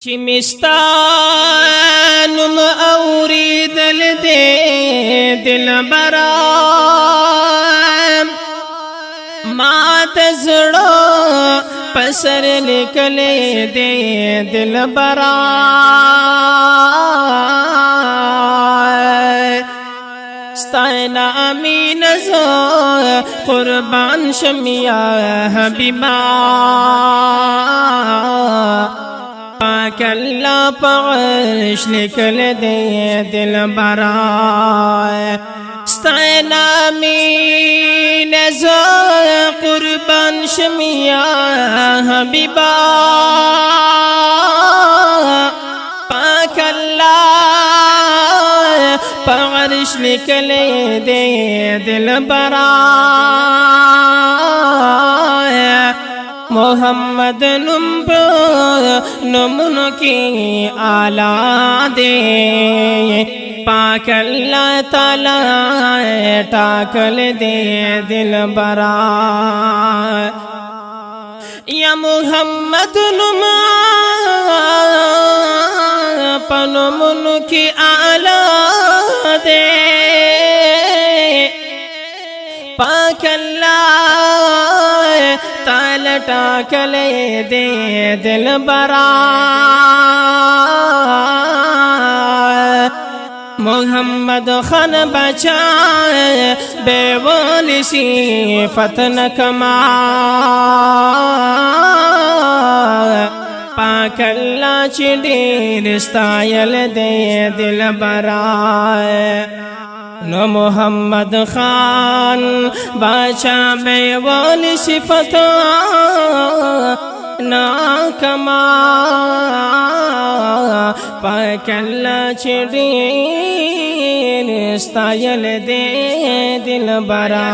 چې مستانم اوریدل دې دلبرا ما د زړه پسر لیکلې دې دلبرا ستاینا امین زو قربان شمیا حبیبا پاک اللہ پعرش لکل دے دل برائے ستاینا امین زو قربان شمیا حبیبا پاک اللہ پعرش لکل دے دل برائے محمد نمن کی آلہ دے پاک اللہ تعالی ٹاکل دے دل برا یا محمد نمن کی آلہ دے پاک اللہ تعالی ٹاکلے دے دل برا محمد خان بچا بے والی صفت نکما پاک اللہ چی دیر استایل دے دل برا نو محمد خان بادشاہ بے والی صفت ناکما پاک اللہ چی دیر استایل دے دل برا